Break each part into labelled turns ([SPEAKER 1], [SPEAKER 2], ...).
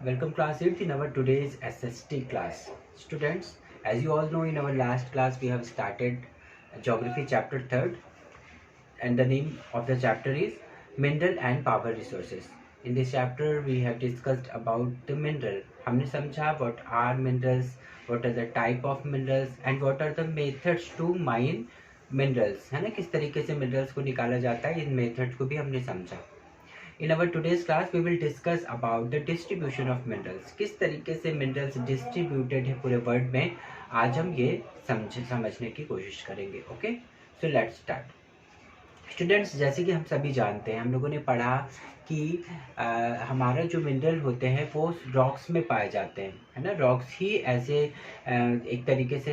[SPEAKER 1] Welcome class 8 in our today's SST class. Students, as you all know, in our last class we have started geography chapter 3rd, and the name of the chapter is mineral and power resources. In this chapter we have discussed about the mineral. हमने समझा what are minerals, what are the type of minerals and what are the methods to mine minerals, है ना, किस तरीके से minerals को निकाला जाता है, इन methods को भी हमने समझा. In our today's class we will discuss about the distribution of minerals. किस तरीके से minerals distributed है पूरे वर्ल्ड में, आज हम ये समझने की कोशिश करेंगे. Okay, so let's start. Students, जैसे कि हम सभी जानते हैं, हम लोगों ने पढ़ा कि हमारा जो मिनरल होते हैं वो रॉक्स में पाए जाते हैं, है ना. रॉक्स ही ऐसे एक तरीके से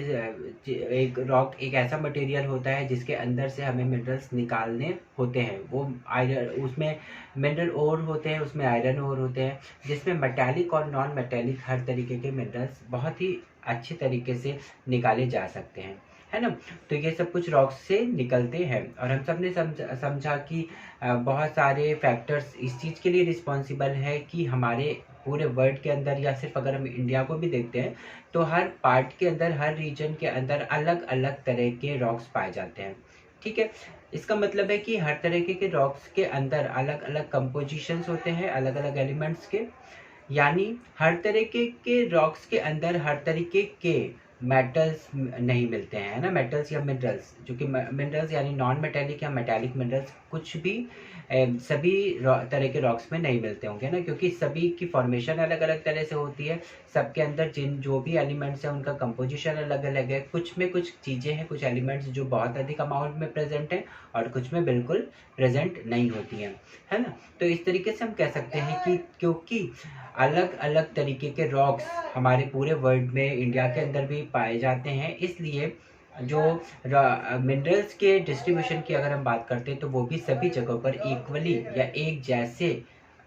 [SPEAKER 1] एक रॉक एक ऐसा मटेरियल होता है जिसके अंदर से हमें मिनरल्स निकालने होते हैं. वो आयरन, उसमें मिनरल ओर होते हैं, उसमें आयरन ओर होते हैं, जिसमें मेटालिक और नॉन मेटालिक हर तरीके के मिनरल्स बहुत ही अच्छे तरीके से निकाले जा सकते हैं, है ना. तो ये सब कुछ रॉक्स से निकलते हैं और हम सब ने समझा कि बहुत सारे फैक्टर्स इस चीज़ के लिए रिस्पॉन्सिबल है कि हमारे पूरे वर्ल्ड के अंदर, या सिर्फ अगर हम इंडिया को भी देखते हैं तो हर पार्ट के अंदर, हर रीजन के अंदर अलग अलग तरह के रॉक्स पाए जाते हैं. ठीक है, इसका मतलब है कि हर तरीके के रॉक्स के अंदर अलग अलग कंपोजिशंस होते हैं, अलग अलग एलिमेंट्स के. यानी हर तरीके के रॉक्स के अंदर हर तरीके के मेटल्स नहीं मिलते हैं, है ना. मेटल्स या मिनरल्स, जो कि मिनरल्स यानी नॉन मेटेलिक या मेटालिक मिनरल्स कुछ भी सभी तरह के रॉक्स में नहीं मिलते होंगे ना, क्योंकि सभी की फॉर्मेशन अलग अलग तरह से होती है. सबके अंदर जो भी एलिमेंट्स हैं उनका कंपोजिशन अलग अलग है. कुछ में कुछ चीज़ें हैं, कुछ एलिमेंट्स जो बहुत अधिक अमाउंट में प्रेजेंट हैं और कुछ में बिल्कुल प्रेजेंट नहीं होती हैं, है ना. तो इस तरीके से हम कह सकते हैं कि क्योंकि अलग अलग तरीके के रॉक्स हमारे पूरे वर्ल्ड में, इंडिया के अंदर भी पाए जाते हैं, इसलिए जो मिनरल्स के डिस्ट्रीब्यूशन की अगर हम बात करते हैं तो वो भी सभी जगहों पर इक्वली या एक जैसे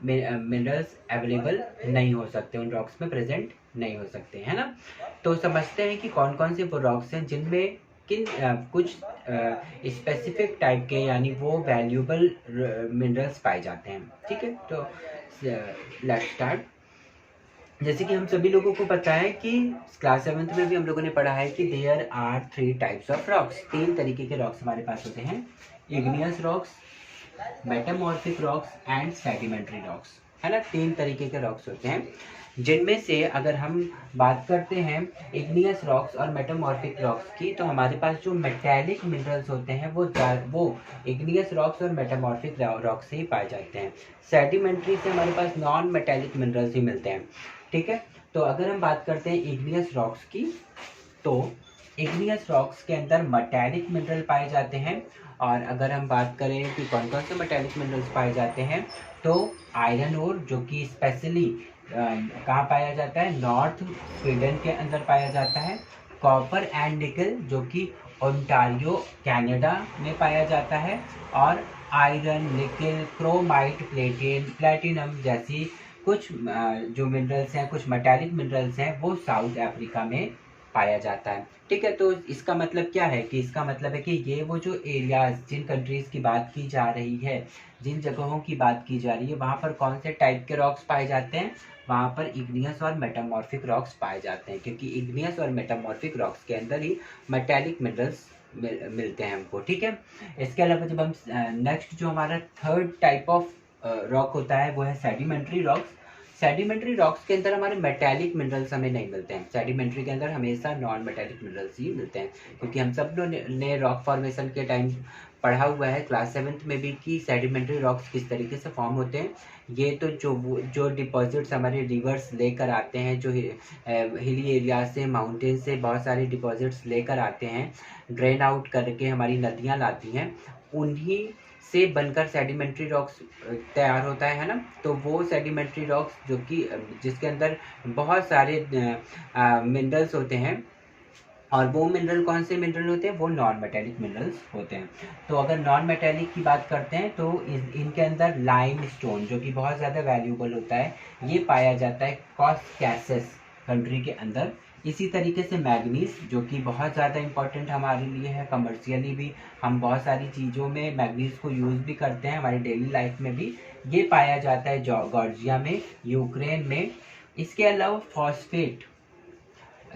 [SPEAKER 1] मिनरल्स अवेलेबल नहीं हो सकते, उन रॉक्स में प्रेजेंट नहीं हो सकते, है ना. तो समझते हैं कि कौन कौन से वो रॉक्स हैं जिनमें किन कुछ स्पेसिफिक टाइप के यानी वो वैल्यूएबल मिनरल्स पाए जाते हैं. ठीक है, तो लेट्स स्टार्ट. जैसे कि हम सभी लोगों को पता है कि क्लास 7th में भी हम लोगों ने पढ़ा है कि there are 3 types of rocks. 3 तरीके के रॉक्स हमारे पास होते हैं: igneous rocks, metamorphic rocks and sedimentary rocks, है ना. 3 तरीके के रॉक्स होते हैं, जिनमें से अगर हम बात करते हैं इग्नियस रॉक्स और मेटामॉर्फिक रॉक्स की, तो हमारे पास जो मेटालिक मिनरल्स होते हैं वो इग्नियस रॉक्स और मेटामॉर्फिक रॉक्स से ही पाए जाते हैं. सेडिमेंट्री से हमारे पास नॉन मेटालिक मिनरल्स ही मिलते हैं. ठीक है, तो अगर हम बात करते हैं इग्नियस रॉक्स की, तो इग्नियस रॉक्स के अंदर मेटालिक मिनरल पाए जाते हैं. और अगर हम बात करें कि कौन कौन से मेटालिक मिनरल्स पाए जाते हैं, तो आयरन ओर, जो कि स्पेशली कहाँ पाया जाता है, नॉर्थ स्वीडन के अंदर पाया जाता है. कॉपर एंड निकल, जो कि ओंटारियो कनाडा में पाया जाता है. और आयरन, निकल, क्रोमाइट, प्लेटिनम जैसी कुछ जो मिनरल्स हैं, कुछ मेटालिक मिनरल्स हैं, वो साउथ अफ्रीका में पाया जाता है. ठीक है, तो इसका मतलब क्या है कि इसका मतलब है कि ये वो जो एरियाज, जिन कंट्रीज की बात की जा रही है, जिन जगहों की बात की जा रही है, वहाँ पर कौन से टाइप के रॉक्स पाए जाते हैं, वहाँ पर इग्नियस और मेटामॉर्फिक रॉक्स पाए जाते हैं, क्योंकि इग्नियस और मेटामॉर्फिक रॉक्स के अंदर ही मेटालिक मिनरल्स मिलते हैं हमको. ठीक है, इसके अलावा जब हम नेक्स्ट जो हमारा थर्ड टाइप ऑफ रॉक होता है वो है सेडिमेंट्री रॉक्स. सेडिमेंट्री रॉक्स के अंदर हमारे मेटालिक मिनरल्स हमें नहीं मिलते हैं. सेडिमेंट्री के अंदर हमेशा नॉन मेटालिक मिनरल्स ही मिलते हैं, क्योंकि हम सब ने रॉक फॉर्मेशन के टाइम पढ़ा हुआ है क्लास 7th में भी कि सेडिमेंट्री रॉक्स किस तरीके से फॉर्म होते हैं. ये तो जो डिपॉजिट्स हमारे रिवर्स लेकर आते हैं, जो हिली एरिया से, माउंटेन से बहुत सारे डिपॉजिट्स लेकर आते हैं, ड्रेन आउट करके हमारी नदियाँ लाती हैं, उन्हीं से बनकर सेडिमेंट्री रॉक्स तैयार होता है ना. तो वो सेडिमेंट्री रॉक्स जो कि जिसके अंदर बहुत सारे मिनरल्स होते हैं, और वो मिनरल कौन से मिनरल होते हैं, वो नॉन मेटेलिक मिनरल्स होते हैं. तो अगर नॉन मेटेलिक की बात करते हैं तो इनके अंदर लाइम स्टोन, जो कि बहुत ज़्यादा वैल्यूएबल होता है, ये पाया जाता है कॉस्कैसस कंट्री के अंदर. इसी तरीके से मैग्नीज, जो कि बहुत ज़्यादा इंपॉर्टेंट हमारे लिए है, कमर्शियली भी हम बहुत सारी चीज़ों में मैग्नीज को यूज़ भी करते हैं, हमारी डेली लाइफ में भी. ये पाया जाता है जॉर्जिया में, यूक्रेन में. इसके अलावा फॉस्फेट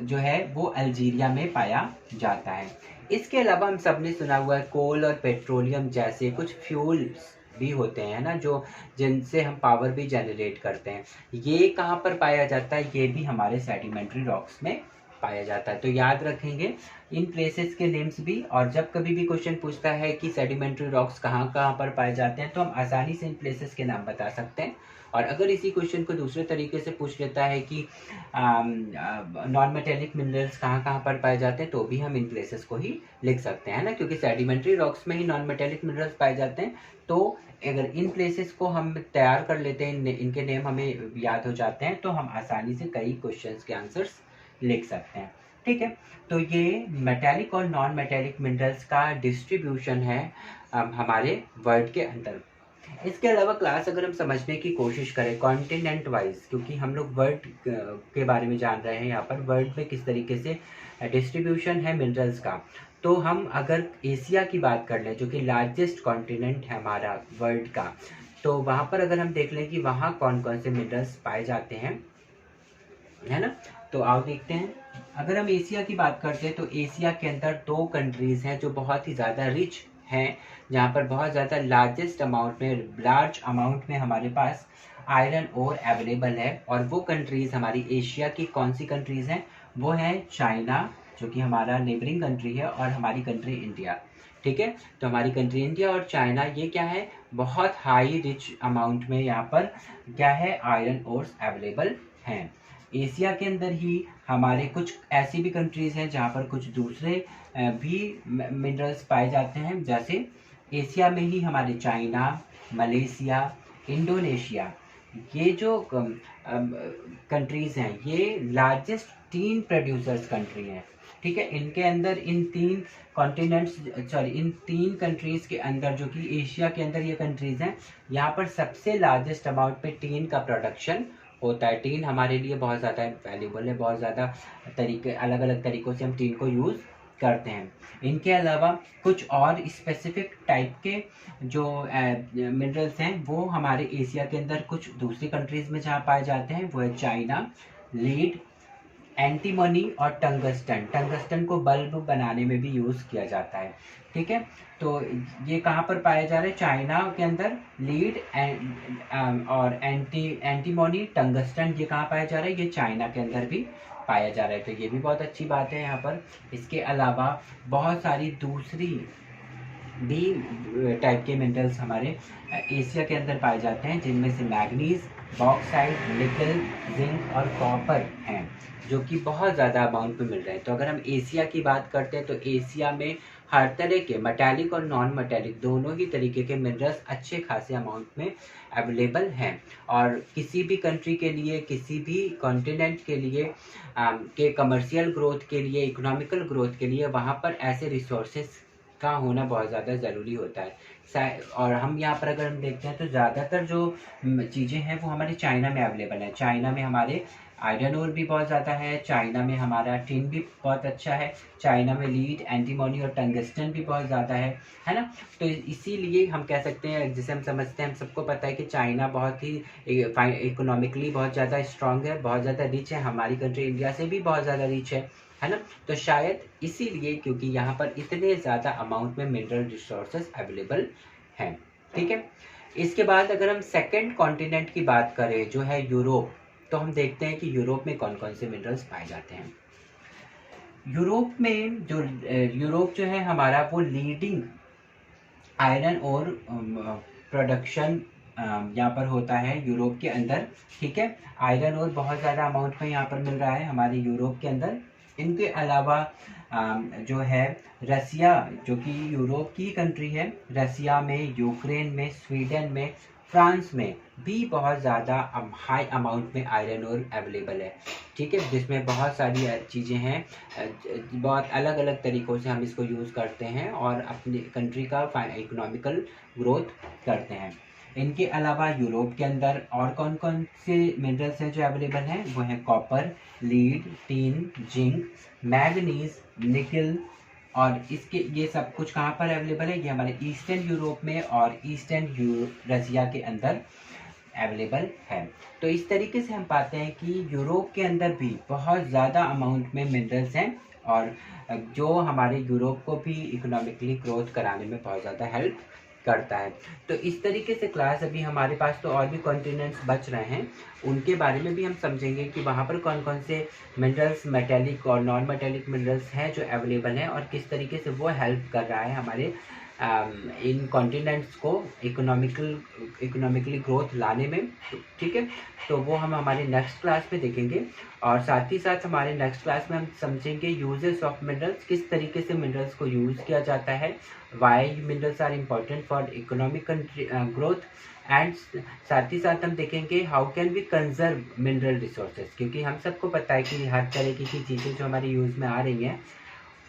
[SPEAKER 1] जो है वो अल्जीरिया में पाया जाता है। इसके अलावा हम सब ने सुना हुआ है कोल और पेट्रोलियम जैसे कुछ फ्यूल्स भी होते हैं ना, जो जिनसे हम पावर भी जनरेट करते हैं। ये कहाँ पर पाया जाता है? ये भी हमारे सेडिमेंट्री रॉक्स में पाया जाता है। तो याद रखेंगे इन प्लेसेस के नेम्स भी, और जब कभी भी क्वेश्चन पूछता है कि सेडिमेंट्री रॉक्स कहाँ कहाँ पर पाए जाते हैं तो हम आसानी से इन प्लेसेस के नाम बता सकते हैं। और अगर इसी क्वेश्चन को दूसरे तरीके से पूछ लेता है कि नॉन मेटेलिक मिनरल्स कहाँ कहाँ पर पाए जाते हैं, तो भी हम इन प्लेसेस को ही लिख सकते हैं ना, क्योंकि सेडिमेंट्री रॉक्स में ही नॉन मेटेलिक मिनरल्स पाए जाते हैं। तो अगर इन प्लेसेस को हम तैयार कर लेते हैं, इनके नेम हमें याद हो जाते हैं, तो हम आसानी से कई क्वेश्चंस के आंसर्स लिख सकते हैं। ठीक है, तो ये मेटेलिक और नॉन मेटेलिक मिनरल्स का डिस्ट्रीब्यूशन है हमारे वर्ल्ड के अंदर। इसके अलावा क्लास अगर हम समझने की कोशिश करें कॉन्टिनेंट वाइज, क्योंकि हम लोग वर्ल्ड के बारे में जान रहे हैं, यहाँ पर वर्ल्ड में किस तरीके से डिस्ट्रीब्यूशन है मिनरल्स का, तो हम अगर एशिया की बात कर लें जो कि लार्जेस्ट कॉन्टिनेंट है हमारा वर्ल्ड का, तो वहाँ पर अगर हम देख लें कि वहाँ कौन कौन से मिनरल्स पाए जाते हैं, है ना। तो आओ देखते हैं। अगर हम एशिया की बात करते हैं तो एशिया के अंदर 2 कंट्रीज़ हैं जो बहुत ही ज़्यादा रिच हैं, जहाँ पर बहुत ज़्यादा लार्ज अमाउंट में हमारे पास आयरन ओर अवेलेबल है। और वो कंट्रीज़ हमारी एशिया की कौन सी कंट्रीज़ हैं? वो है चाइना, जो कि हमारा नेबरिंग कंट्री है, और हमारी कंट्री इंडिया। ठीक है, तो हमारी कंट्री इंडिया और चाइना ये क्या है, बहुत हाई रिच अमाउंट में यहाँ पर क्या है, आयरन ओर्स अवेलेबल हैं। एशिया के अंदर ही हमारे कुछ ऐसी भी कंट्रीज़ हैं जहाँ पर कुछ दूसरे भी मिनरल्स पाए जाते हैं। जैसे एशिया में ही हमारे चाइना, मलेशिया, इंडोनेशिया, ये जो कंट्रीज़ हैं ये लार्जेस्ट 3 प्रोड्यूसर्स कंट्री हैं। ठीक है, इनके अंदर इन 3 कंट्रीज़ के अंदर, जो कि एशिया के अंदर ये कंट्रीज़ हैं, यहाँ पर सबसे लार्जेस्ट अमाउंट पे टीन का प्रोडक्शन होता है। टीन हमारे लिए बहुत ज़्यादा वैल्यूबल है, बहुत ज़्यादा अलग अलग तरीक़ों से हम टीन को यूज़ करते हैं। इनके अलावा कुछ और स्पेसिफिक टाइप के जो मिनरल्स हैं वो हमारे एशिया के अंदर कुछ दूसरी कंट्रीज़ में जहाँ पाए जाते हैं, वो है चाइना, लीड, एंटीमनी और टंगस्टन। टंगस्टन को बल्ब बनाने में भी यूज़ किया जाता है। ठीक है, तो ये कहाँ पर पाया जा रहा है? चाइना के अंदर लीड और एंटीमनी, टंगस्टन, ये कहाँ पाया जा रहा है? ये चाइना के अंदर भी पाया जा रहा है। तो ये भी बहुत अच्छी बात है यहाँ पर। इसके अलावा बहुत सारी दूसरी भी टाइप के मिनरल्स हमारे एशिया के अंदर पाए जाते हैं, जिनमें से मैग्नीज, बॉक्साइट, निकल, जिंक और कॉपर हैं, जो कि बहुत ज़्यादा अमाउंट में मिल रहे हैं। तो अगर हम एशिया की बात करते हैं तो एशिया में हर तरह के मेटालिक और नॉन मेटालिक दोनों ही तरीके के मिनरल्स अच्छे खासे अमाउंट में अवेलेबल हैं। और किसी भी कंट्री के लिए, किसी भी कॉन्टिनेंट के लिए के कमर्शियल ग्रोथ के लिए, इकोनॉमिकल ग्रोथ के लिए वहाँ पर ऐसे रिसोर्सेज का होना बहुत ज़्यादा ज़रूरी होता है। और हम यहाँ पर अगर हम देखते हैं तो ज़्यादातर जो चीज़ें हैं वो हमारे चाइना में अवेलेबल है। चाइना में हमारे आयरन ओर भी बहुत ज़्यादा है, चाइना में हमारा टिन भी बहुत अच्छा है, चाइना में लीड, एंटीमोनी और टंगस्टन भी बहुत ज़्यादा है ना। तो इसीलिए हम कह सकते हैं, जिसे हम समझते हैं, हम सबको पता है कि चाइना बहुत ही इकोनॉमिकली बहुत ज़्यादा स्ट्रांग है, बहुत ज़्यादा रिच है, हमारी कंट्री इंडिया से भी बहुत ज़्यादा रिच है ना। तो शायद इसीलिए, क्योंकि यहाँ पर इतने ज़्यादा अमाउंट में मिनरल रिसोर्सेज अवेलेबल हैं। ठीक है, इसके बाद अगर हम सेकंड कॉन्टिनेंट की बात करें जो है यूरोप, तो हम देखते हैं कि यूरोप में कौन कौन से मिनरल्स पाए जाते हैं। यूरोप जो है हमारा, वो लीडिंग आयरन और प्रोडक्शन यहाँ पर होता है यूरोप के अंदर। ठीक है, आयरन और बहुत ज़्यादा अमाउंट में यहाँ पर मिल रहा है हमारे यूरोप के अंदर। इनके अलावा जो है रसिया, जो कि यूरोप की कंट्री है, रसिया में, यूक्रेन में, स्वीडन में, फ्रांस में भी बहुत ज़्यादा हाई अमाउंट में आयरन और अवेलेबल है। ठीक है, जिसमें बहुत सारी चीज़ें हैं, बहुत अलग अलग तरीक़ों से हम इसको यूज़ करते हैं और अपनी कंट्री का इकोनॉमिकल ग्रोथ करते हैं। इनके अलावा यूरोप के अंदर और कौन कौन से मिनरल्स हैं जो अवेलेबल हैं, वो हैं copper, lead, tin, zinc, manganese, निकल। और इसके ये सब कुछ कहाँ पर अवेलेबल है? ये हमारे ईस्टर्न यूरोप में और ईस्टर्न रसिया के अंदर अवेलेबल है। तो इस तरीके से हम पाते हैं कि यूरोप के अंदर भी बहुत ज़्यादा अमाउंट में मिनरल्स हैं और जो हमारे यूरोप को भी इकोनॉमिकली ग्रोथ कराने में बहुत ज़्यादा हेल्प करता है। तो इस तरीके से क्लास अभी हमारे पास तो और भी कॉन्टिनेंट्स बच रहे हैं, उनके बारे में भी हम समझेंगे कि वहाँ पर कौन कौन से मिनरल्स, मेटेलिक और नॉन मेटेलिक मिनरल्स हैं जो अवेलेबल हैं और किस तरीके से वो हेल्प कर रहा है हमारे इन कॉन्टिनेंट्स को इकोनॉमिकली ग्रोथ लाने में। ठीक है, तो वो हम हमारे नेक्स्ट क्लास में देखेंगे और साथ ही साथ हमारे नेक्स्ट क्लास में हम समझेंगे यूजेस ऑफ मिनरल्स, किस तरीके से मिनरल्स को यूज़ किया जाता है, why minerals are important for economic growth and साथ ही साथ हम देखेंगे how can we conserve mineral resources, क्योंकि हम सबको पता है कि हर तरीके की चीज़ें जो हमारे यूज़ में आ रही हैं